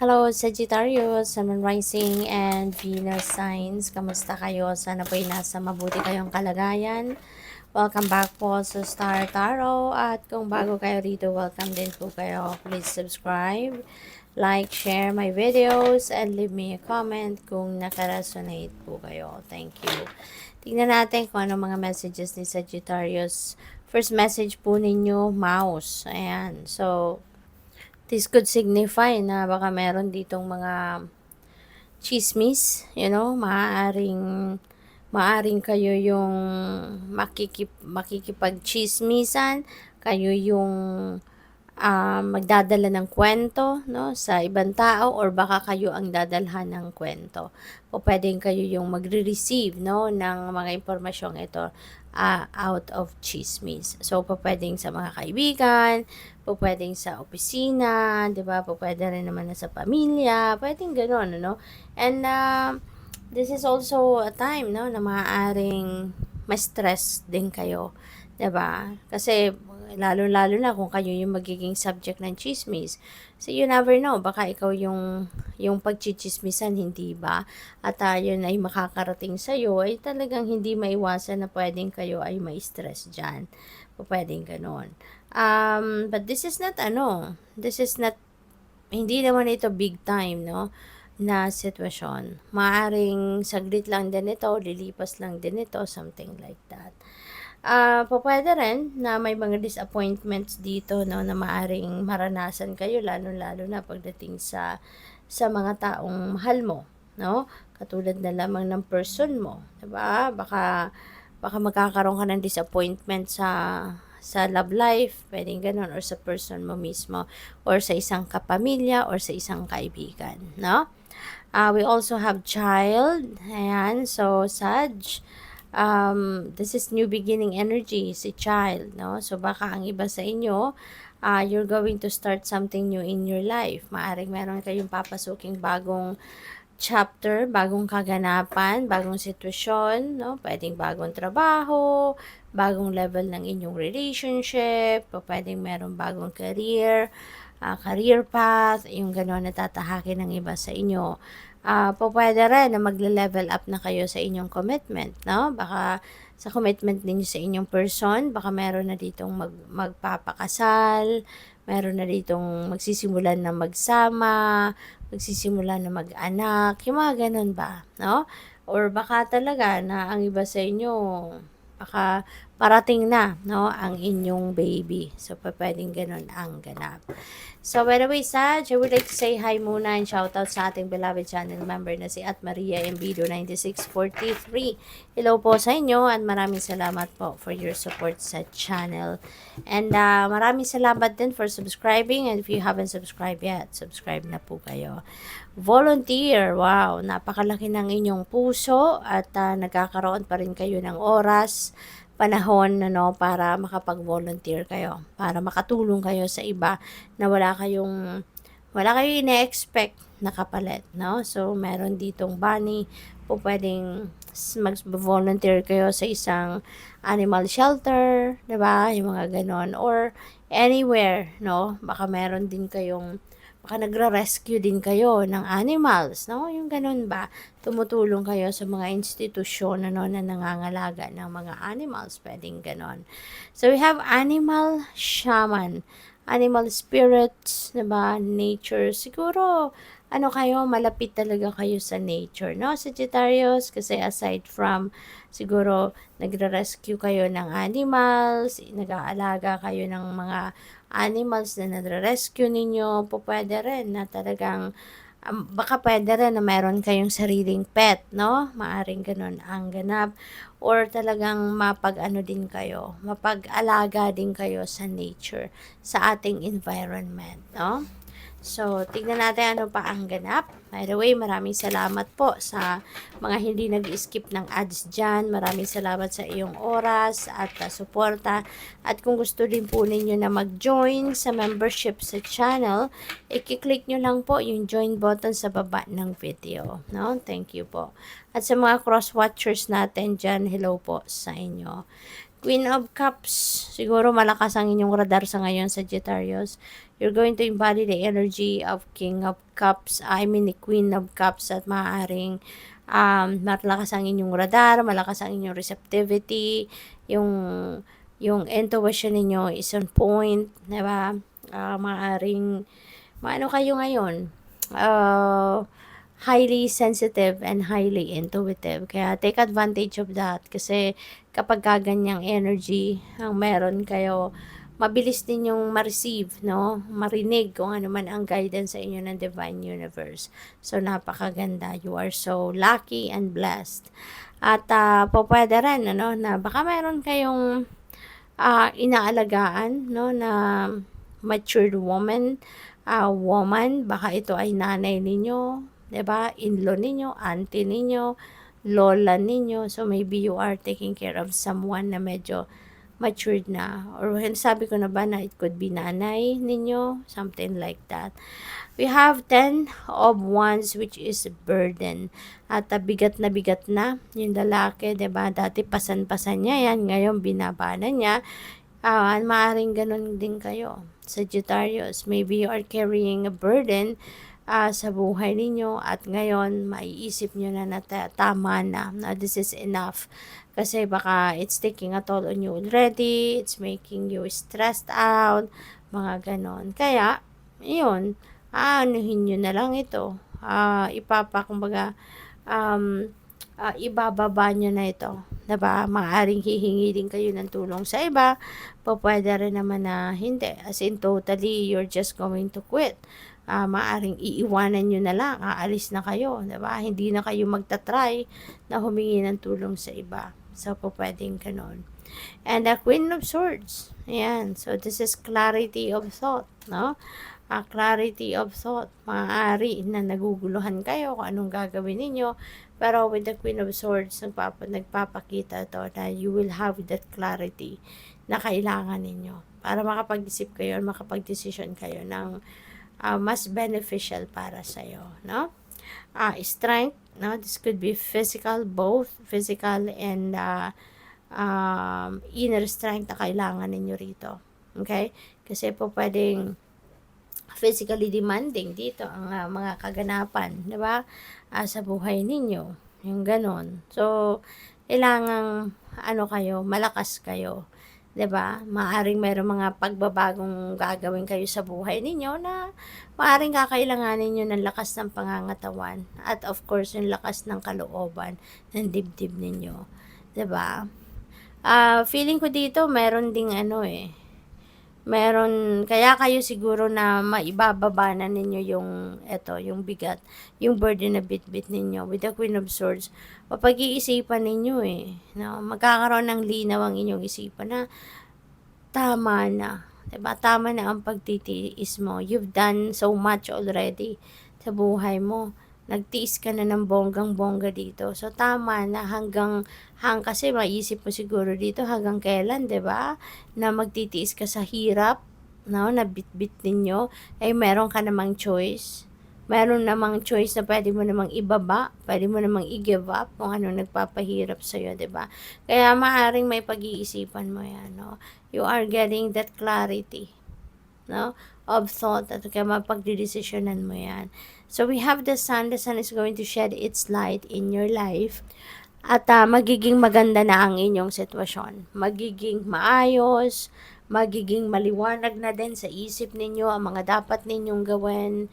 Hello, Sagittarius, Sun and Rising, and Venus signs. Kamusta kayo? Sana po'y nasa mabuti kayong kalagayan. Welcome back po sa Star Tarot. At kung bago kayo rito, welcome din po kayo. Please subscribe, like, share my videos, and leave me a comment kung nakaresonate po kayo. Thank you. Tingnan natin kung ano mga messages ni Sagittarius. First message po ninyo, mouse. Ayan. So, this could signify na baka meron ditong mga chismis, maaring kayo yung makikipag-chismisan, kayo yung magdadala ng kwento, no, sa ibang tao, or baka kayo ang dadalhan ng kwento. O pwedeng kayo yung magre-receive, no, ng mga impormasyong ito out of chismis. So, pwedeng sa mga kaibigan, pwedeng sa opisina, di ba? Pwede rin naman na sa pamilya, pwedeng gano'n, ano? And, this is also a time, no, na maaaring ma-stress din kayo. 'Di ba? Kasi lalo-lalo na kung kayo yung magiging subject ng chismis. So you never know, baka ikaw yung pagchichismisan, hindi ba? At yun ay makakarating sa iyo, ay talagang hindi maiwasan na pwedeng kayo ay ma-stress diyan. Pwedeng ganoon. But this is not hindi naman ito big time, no, na sitwasyon. Maaring saglit lang din ito, lilipas lang din ito, something like that. Pwede rin na may mga disappointments dito, no, na maaring maranasan kayo, lalo-lalo na pagdating sa mga taong mahal mo, no? Katulad na lamang ng person mo, 'di ba? Baka magkakaroon ka ng disappointment sa love life, pwedeng ganun, or sa person mo mismo, or sa isang kapamilya, or sa isang kaibigan, no? We also have child, ayan, so Sag, this is new beginning energy, si child, no? So baka ang iba sa inyo, you're going to start something new in your life. Maaring meron kayong papasuking bagong chapter, bagong kaganapan, bagong sitwasyon, no? Pwedeng bagong trabaho, bagong level ng inyong relationship, pwedeng meron bagong career path, yung gano'n na tatahakin ng iba sa inyo. Pwede rin na magle-level up na kayo sa inyong commitment, no? Baka sa commitment ninyo sa inyong person, baka meron na ditong magpapakasal, meron na ditong magsisimulan na magsama, magsisimula na mag-anak, yung mga ganun ba, no? Or baka talaga na ang iba sa inyo, baka parating na, no, ang inyong baby. So, pwedeng ganun ang ganap. So, by the way, Saj, I would like to say hi muna and shoutout sa ating beloved channel member na si Maria Embido 9643. Hello po sa inyo at maraming salamat po for your support sa channel. And maraming salamat din for subscribing, and if you haven't subscribed yet, subscribe na po kayo. Volunteer, wow, napakalaki ng inyong puso at nagkakaroon pa rin kayo ng oras, panahon, ano, para makapag-volunteer kayo, para makatulong kayo sa iba na wala kayong ine-expect na kapalit, no? So, meron ditong bunny, pwedeng mag-volunteer kayo sa isang animal shelter, 'di ba? Yung mga ganon, or anywhere, no? Baka meron din kayong baka nagre-rescue din kayo ng animals, no? Yung ganun ba? Tumutulong kayo sa mga institusyon, ano, na nangangalaga ng mga animals, pwedeng ganon. So, we have animal shaman, animal spirits, diba? Nature. Siguro, malapit talaga kayo sa nature, no? Sagittarius, kasi aside from, siguro, nagre-rescue kayo ng animals, nag-aalaga kayo ng mga animals na nare-rescue ninyo, pwede rin na talagang baka pwede rin na meron kayong sariling pet, no? Maaring ganun ang ganap, or talagang mapag-alaga din kayo sa nature, sa ating environment, no? So, tignan natin ano pa ang ganap. By the way, maraming salamat po sa mga hindi nag-skip ng ads dyan. Maraming salamat sa iyong oras at suporta. At kung gusto din po ninyo na mag-join sa membership sa channel, i-click nyo lang po yung join button sa baba ng video. No? Thank you po. At sa mga cross-watchers natin dyan, hello po sa inyo. Queen of Cups, siguro malakas ang inyong radar sa ngayon, Sagittarius. you're going to embody the energy of King of Cups, the Queen of Cups, at maaaring malakas ang inyong radar, malakas ang inyong receptivity, yung intuition ninyo is on point, diba? Maaaring maano kayo ngayon, highly sensitive and highly intuitive. Kaya take advantage of that kasi kapag ganyang energy ang meron kayo, mabilis din yung ma-receive, no? Marinig kung ano man ang guidance sa inyo ng Divine Universe. So, napakaganda. You are so lucky and blessed. At pwede rin, ano, na baka meron kayong inaalagaan, no, na matured woman, baka ito ay nanay ninyo, 'di ba? In-law ninyo, auntie ninyo, lola ninyo. So maybe you are taking care of someone na medyo matured na. Or sabi ko na ba na it could be nanay ninyo, something like that. We have 10 of Wands, which is burden. At bigat na yung lalaki, 'di ba? Dati pasan-pasan niya yan, ngayon binaba na niya. Maaaring ganun din kayo. Sagittarius, maybe you are carrying a burden sa buhay ninyo at ngayon maiisip nyo na tama na, this is enough. Kasi baka it's taking a toll on you already, it's making you stressed out, mga ganon. Kaya, yun, aanuhin nyo na lang ito. Kumbaga, ibababa nyo na ito. Diba? Maaaring hihingi din kayo ng tulong sa iba. Pwede rin naman na hindi. As in, totally, you're just going to quit. Maaring iiwanan nyo na lang, aalis na kayo, diba? Hindi na kayo magta-try na humingi ng tulong sa iba. So, pwedeng ganon. And the Queen of Swords, ayan, so this is clarity of thought, no? Clarity of thought, maaari na naguguluhan kayo kung anong gagawin ninyo, pero with the Queen of Swords, nagpapakita to na you will have that clarity na kailangan ninyo para makapag-isip kayo, makapag-decision kayo ng mas beneficial para sa'yo, no? Strength, no? This could be physical, both physical and inner strength na kailangan ninyo rito. Okay? Kasi pwedeng physically demanding dito ang mga kaganapan, di ba? Sa buhay ninyo, yung ganon. So, kailangang malakas kayo. 'Di ba? Maaring mayroong mga pagbabagong gagawin kayo sa buhay ninyo na maaring kakailanganin niyo ng lakas ng pangangatawan at of course yung lakas ng kalooban ng dibdib ninyo, 'di ba? Feeling ko dito meron ding meron kaya kayo siguro na maibababa na ninyo yung bigat, yung burden na bitbit ninyo with the Queen of Swords. Mapag-iisipan ninyo no? Magkakaroon ng linaw ang inyong isipan na tama na, 'di ba? Tama na ang pagtitiis mo. You've done so much already sa buhay mo. Nagtiis ka na ng bonggang-bongga dito. So, tama na kasi maisip mo siguro dito hanggang kailan, 'di ba? Na magtitiis ka sa hirap, no? Na bitbit ninyo, meron ka namang choice. Meron namang choice na pwede mo namang ibaba, pwede mo namang i-give up kung ano nagpapahirap sa'yo, 'di ba? Kaya maaring may pag-iisipan mo 'yan, no? You are getting that clarity, no? Of thought at kaya mapagdidesisyonan mo 'yan. So we have the sun. The sun is going to shed its light in your life. At magiging maganda na ang inyong sitwasyon. Magiging maayos, magiging maliwanag na din sa isip ninyo ang mga dapat ninyong gawin.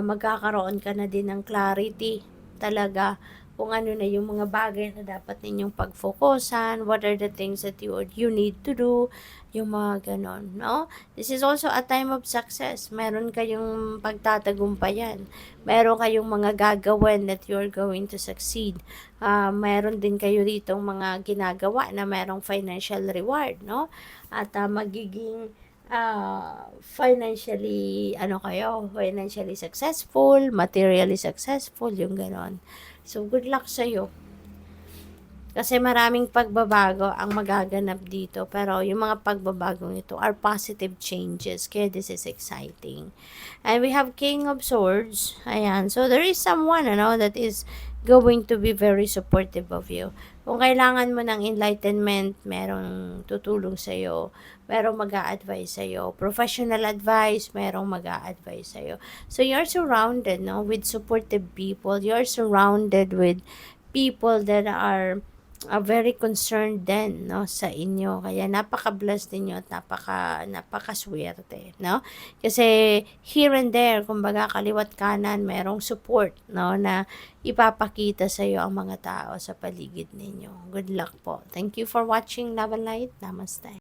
Magkakaroon ka na din ng clarity talaga kung ano na yung mga bagay na dapat ninyong pag-focusan, what are the things that you need to do, yung mga ganon, no? This is also a time of success. Meron kayong pagtatagumpayan. Meron kayong mga gagawin that you're going to succeed. Meron din kayo ditong mga ginagawa na merong financial reward, no? At magiging financially successful, materially successful, yung ganon. So, good luck sa'yo. Kasi maraming pagbabago ang magaganap dito. Pero yung mga pagbabagong ito are positive changes. Kaya this is exciting. And we have King of Swords. Ayan. So, there is someone, that is going to be very supportive of you. Kung kailangan mo ng enlightenment, merong tutulong sa'yo. merong mag-a-advise sa'yo. Professional advice, merong mag-a-advise sa'yo. So, you're surrounded, no, with supportive people. You're surrounded with people that are very concerned din, no, sa inyo. Kaya napaka-blessed ninyo at napakaswerte, no? Kasi here and there, kumbaga kaliwat kanan, merong support, no, na ipapakita sa iyo ang mga tao sa paligid ninyo. Good luck po. Thank you for watching Love and Light. Namaste.